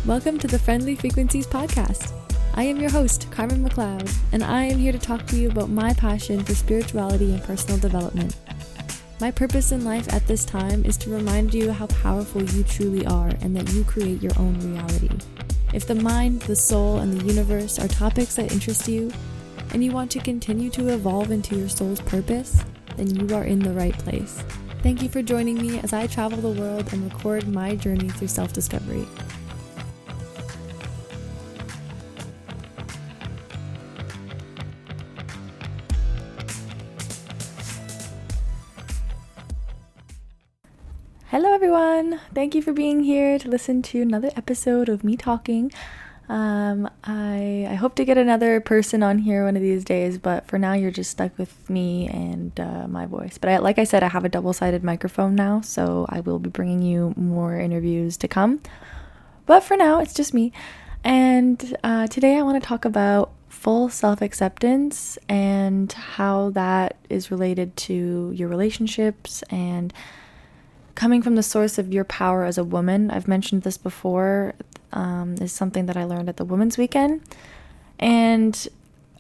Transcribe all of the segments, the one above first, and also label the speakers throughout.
Speaker 1: Welcome to the Friendly Frequencies podcast. I am your host, Carmen McLeod, and I am here to talk to you about my passion for spirituality and personal development. My purpose in life at this time is to remind you how powerful you truly are and that you create your own reality. If the mind, the soul, and the universe are topics that interest you, and you want to continue to evolve into your soul's purpose, then you are in the right place. Thank you for joining me as I travel the world and record my journey through self-discovery. Hello everyone! Thank you for being here to listen to another episode of me talking. I hope to get another person on here one of these days, but for now you're just stuck with me and my voice. But like I said, I have a double-sided microphone now, so I will be bringing you more interviews to come. But for now, it's just me. And today I want to talk about full self-acceptance and how that is related to your relationships and coming from the source of your power as a woman. I've mentioned this before, is something that I learned at the Women's Weekend. And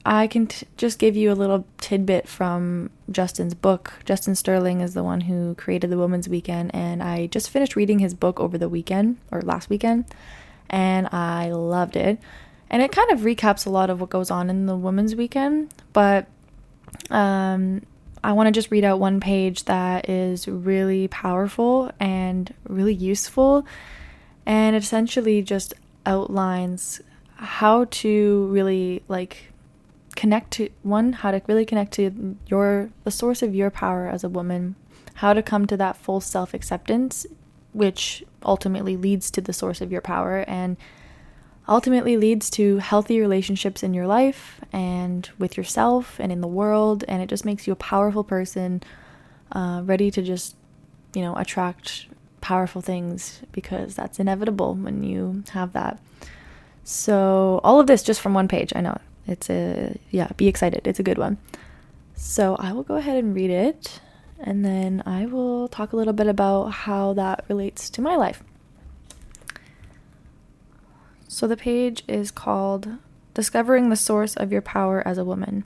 Speaker 1: I can just give you a little tidbit from Justin's book. Justin Sterling is the one who created the Women's Weekend, and I just finished reading his book over the weekend, or last weekend, and I loved it. And it kind of recaps a lot of what goes on in the Women's Weekend, but I want to just read out one page that is really powerful and really useful, and it essentially just outlines how to really connect to the source of your power as a woman, how to come to that full self-acceptance, which ultimately leads to the source of your power and ultimately leads to healthy relationships in your life and with yourself and in the world, and it just makes you a powerful person, ready to just, attract powerful things, because that's inevitable when you have that. So all of this just from one page. I know be excited. It's a good one. So I will go ahead and read it, and then I will talk a little bit about how that relates to my life. So the page is called Discovering the Source of Your Power as a Woman.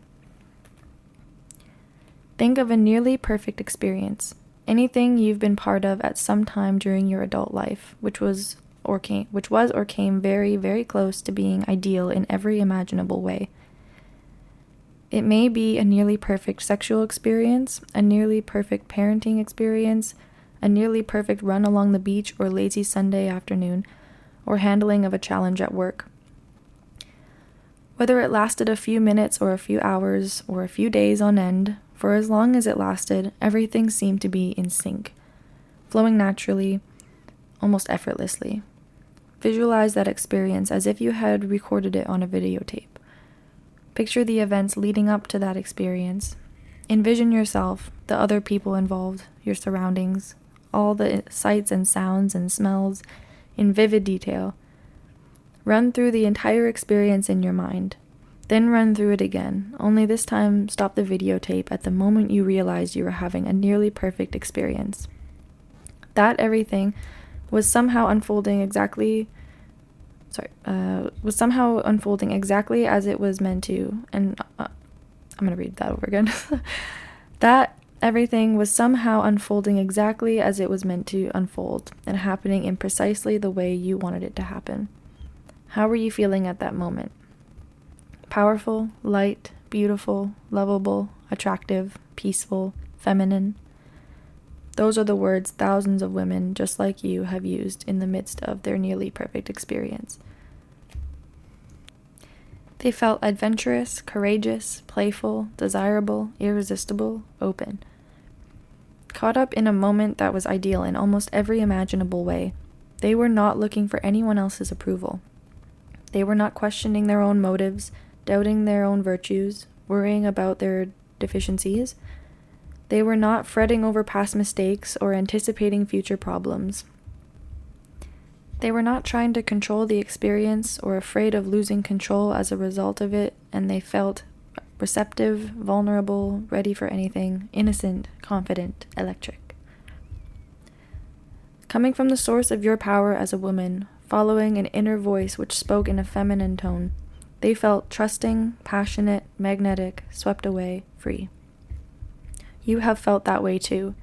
Speaker 1: Think of a nearly perfect experience, anything you've been part of at some time during your adult life, which was or came very, very close to being ideal in every imaginable way. It may be a nearly perfect sexual experience, a nearly perfect parenting experience, a nearly perfect run along the beach or lazy Sunday afternoon, or handling of a challenge at work. Whether it lasted a few minutes or a few hours or a few days on end, for as long as it lasted, everything seemed to be in sync, flowing naturally, almost effortlessly. Visualize that experience as if you had recorded it on a videotape. Picture the events leading up to that experience. Envision yourself, the other people involved, your surroundings, all the sights and sounds and smells, in vivid detail. Run through the entire experience in your mind. Then run through it again, only this time stop the videotape at the moment you realize you were having a nearly perfect experience. That everything was somehow unfolding exactly as it was meant to. And I'm going to read that over again. That everything was somehow unfolding exactly as it was meant to unfold, and happening in precisely the way you wanted it to happen. How were you feeling at that moment? Powerful, light, beautiful, lovable, attractive, peaceful, feminine. Those are the words thousands of women just like you have used in the midst of their nearly perfect experience. They felt adventurous, courageous, playful, desirable, irresistible, open. Caught up in a moment that was ideal in almost every imaginable way, they were not looking for anyone else's approval. They were not questioning their own motives, doubting their own virtues, worrying about their deficiencies. They were not fretting over past mistakes or anticipating future problems. They were not trying to control the experience or afraid of losing control as a result of it, and they felt receptive, vulnerable, ready for anything, innocent, confident, electric. Coming from the source of your power as a woman, following an inner voice which spoke in a feminine tone. They felt trusting, passionate, magnetic, swept away, free. You have felt that way too.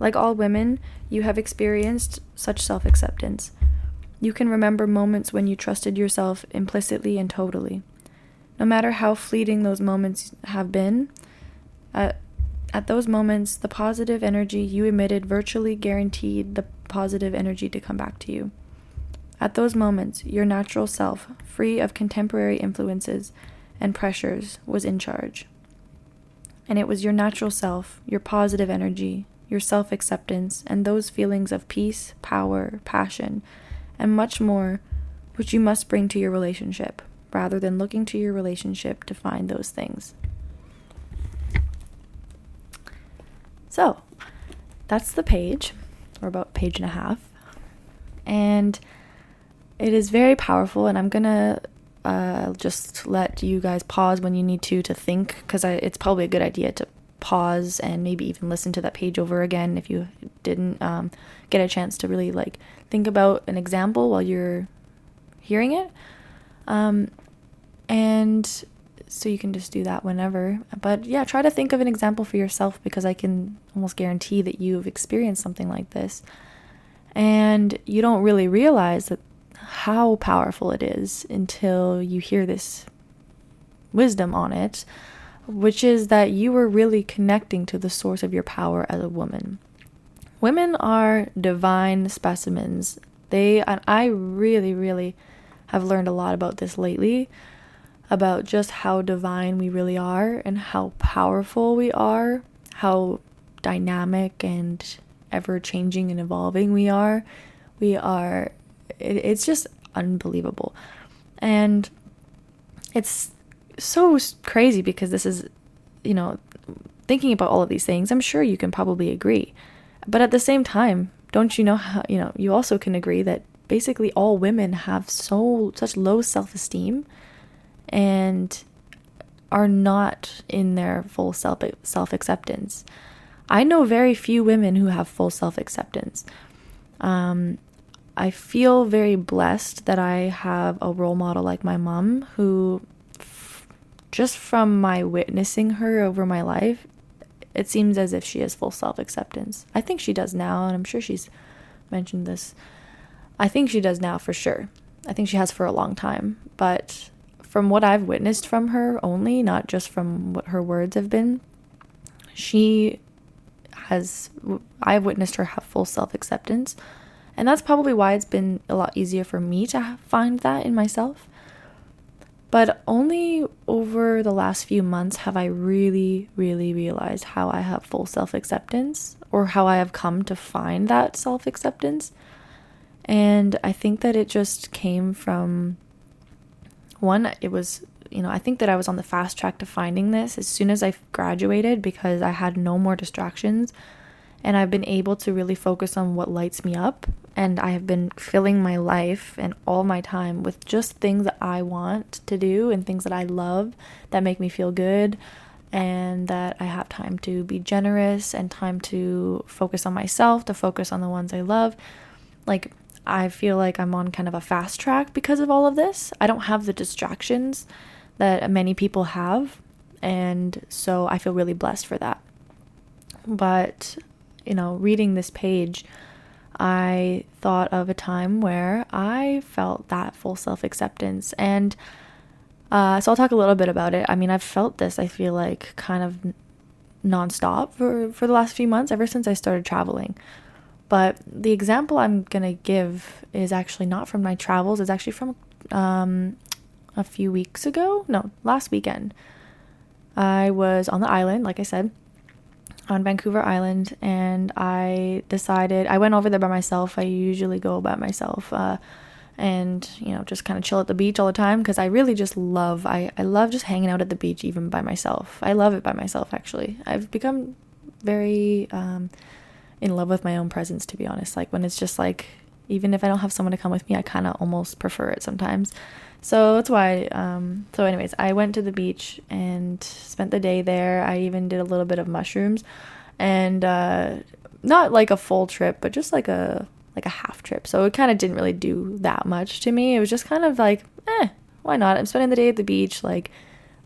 Speaker 1: Like all women, you have experienced such self-acceptance. You can remember moments when you trusted yourself implicitly and totally. No matter how fleeting those moments have been, at those moments, the positive energy you emitted virtually guaranteed the positive energy to come back to you. At those moments, your natural self, free of contemporary influences and pressures, was in charge. And it was your natural self, your positive energy, your self-acceptance, and those feelings of peace, power, passion, and much more, which you must bring to your relationship, rather than looking to your relationship to find those things. So, that's the page, or about page and a half. And it is very powerful, and I'm gonna just let you guys pause when you need to think, because it's probably a good idea to pause and maybe even listen to that page over again if you didn't get a chance to really think about an example while you're hearing it. And so you can just do that whenever. But yeah, try to think of an example for yourself, because I can almost guarantee that you've experienced something like this. And you don't really realize that how powerful it is until you hear this wisdom on it, which is that you were really connecting to the source of your power as a woman. Women are divine specimens. And I really, really have learned a lot about this lately, about just how divine we really are and how powerful we are, how dynamic and ever-changing and evolving we are. It's just unbelievable. And it's so crazy, because this is, thinking about all of these things, I'm sure you can probably agree. But at the same time, don't you know how, you also can agree that basically all women have such low self-esteem and are not in their full self-acceptance. I know very few women who have full self-acceptance. I feel very blessed that I have a role model like my mom, who, just from my witnessing her over my life, it seems as if she has full self-acceptance. I think she does now, and I'm sure she's mentioned this. I think she does now for sure. I think she has for a long time. But from what I've witnessed from her only, not just from what her words have been, I've witnessed her have full self-acceptance. And that's probably why it's been a lot easier for me to find that in myself. But only over the last few months have I really, really realized how I have full self-acceptance, or how I have come to find that self-acceptance. And I think that it just came from, one, it was, I think that I was on the fast track to finding this as soon as I graduated, because I had no more distractions. And I've been able to really focus on what lights me up. And I have been filling my life and all my time with just things that I want to do and things that I love, that make me feel good, and that I have time to be generous and time to focus on myself, to focus on the ones I love. I feel like I'm on kind of a fast track because of all of this. I don't have the distractions that many people have. And so I feel really blessed for that. But reading this page, I thought of a time where I felt that full self-acceptance. And so I'll talk a little bit about it. I mean, I've felt this, I feel like, kind of nonstop for the last few months, ever since I started traveling. But the example I'm going to give is actually not from my travels. It's actually from a few weeks ago. No, last weekend. I was on the island, like I said, on Vancouver Island, and I decided, I went over there by myself. I usually go by myself and, just kind of chill at the beach all the time, because I really just love, I love just hanging out at the beach even by myself. I love it by myself, actually. I've become very in love with my own presence, to be honest. When it's just even if I don't have someone to come with me, I kind of almost prefer it sometimes. So that's why, so anyways, I went to the beach and spent the day there. I even did a little bit of mushrooms, and not like a full trip, but just like a like a half trip. So it kind of didn't really do that much to me. It was just kind of like, why not? I'm spending the day at the beach. Like,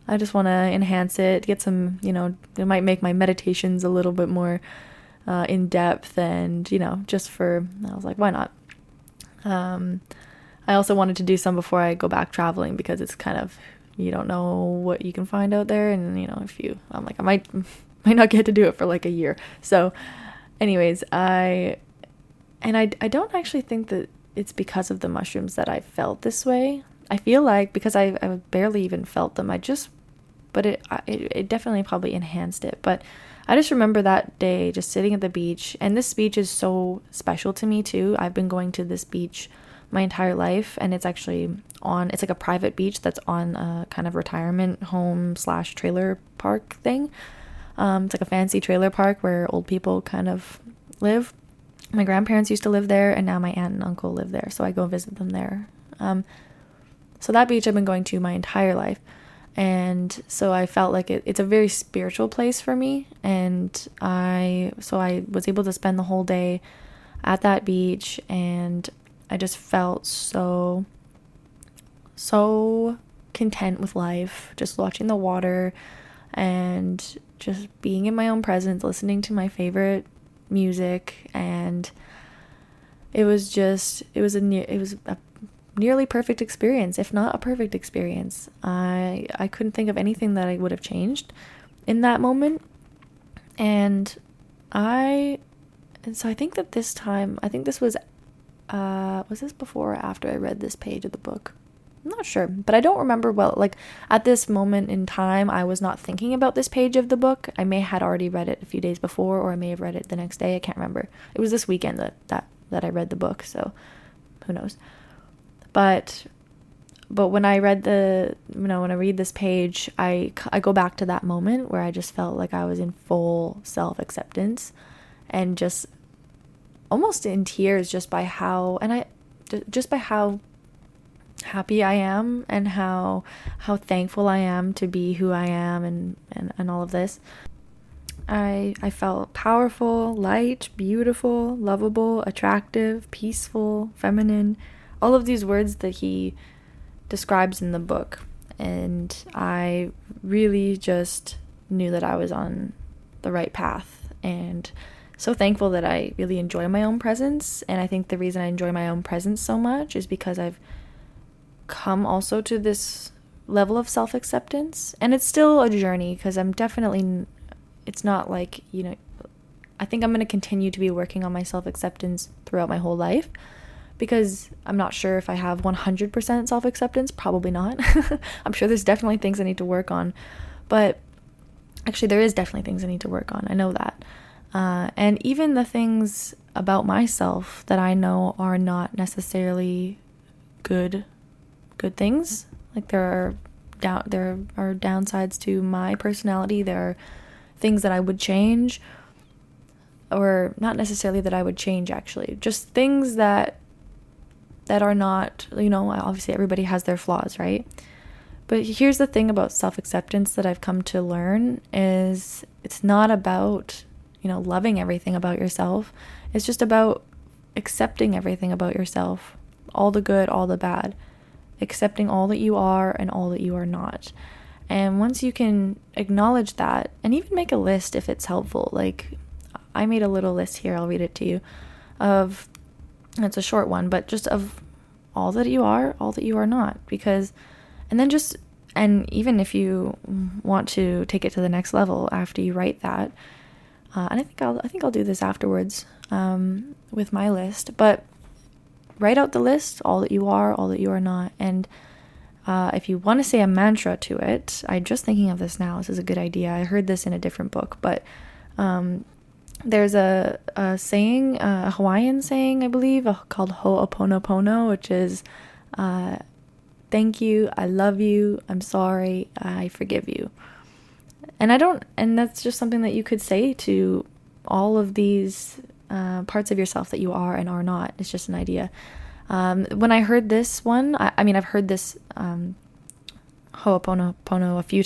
Speaker 1: I just want to enhance it, get some, it might make my meditations a little bit more in depth, and, I was like, why not? I also wanted to do some before I go back traveling, because it's kind of, you don't know what you can find out there. And, I'm like, I might not get to do it for like a year. So anyways, I don't actually think that it's because of the mushrooms that I felt this way. I feel like because I barely even felt them, but it definitely probably enhanced it. But I just remember that day just sitting at the beach, and this beach is so special to me too. I've been going to this beach my entire life, and it's actually it's like a private beach that's on a kind of retirement home / trailer park thing. It's like a fancy trailer park where old people kind of live. My grandparents used to live there, and now my aunt and uncle live there, so I go visit them there. So that beach I've been going to my entire life, and so I felt like it's a very spiritual place for me, and I was able to spend the whole day at that beach, and I just felt so content with life, just watching the water and just being in my own presence, listening to my favorite music, and it was a nearly perfect experience, if not a perfect experience. I couldn't think of anything that I would have changed in that moment, and so I think that this time, I think this was this before or after I read this page of the book? I'm not sure, but I don't remember well. Like, at this moment in time, I was not thinking about this page of the book. I may had already read it a few days before, or I may have read it the next day. I can't remember. It was this weekend that I read the book, so who knows. But when I read when I read this page, I go back to that moment where I just felt like I was in full self-acceptance, and just almost in tears just by how happy I am, and how thankful I am to be who I am, and all of this. I felt powerful, light, beautiful, lovable, attractive, peaceful, feminine, all of these words that he describes in the book. And I really just knew that I was on the right path, and so thankful that I really enjoy my own presence. And I think the reason I enjoy my own presence so much is because I've come also to this level of self-acceptance, and it's still a journey, because it's not like, I think I'm going to continue to be working on my self-acceptance throughout my whole life, because I'm not sure if I have 100% self-acceptance. Probably not. I'm sure there's definitely things I need to work on, but actually there is definitely things I need to work on. I know that. And even the things about myself that I know are not necessarily good things. Like, there are downsides to my personality. There are things that I would change, or not necessarily that I would change, actually, just things that are not, obviously everybody has their flaws, right? But here's the thing about self-acceptance that I've come to learn is it's not about, loving everything about yourself. It's just about accepting everything about yourself, all the good, all the bad, accepting all that you are and all that you are not. And once you can acknowledge that, and even make a list if it's helpful, like I made a little list here, I'll read it to you, it's a short one, but just of all that you are, all that you are not, and even if you want to take it to the next level after you write that, and I think I'll do this afterwards, with my list, but write out the list, all that you are, all that you are not, and if you want to say a mantra to it, I'm just thinking of this now, this is a good idea, I heard this in a different book, but there's a saying, a Hawaiian saying, I believe, called ho'oponopono, which is, thank you, I love you, I'm sorry, I forgive you. And that's just something that you could say to all of these parts of yourself that you are and are not. It's just an idea. When I heard this one, I've heard this Ho'oponopono a few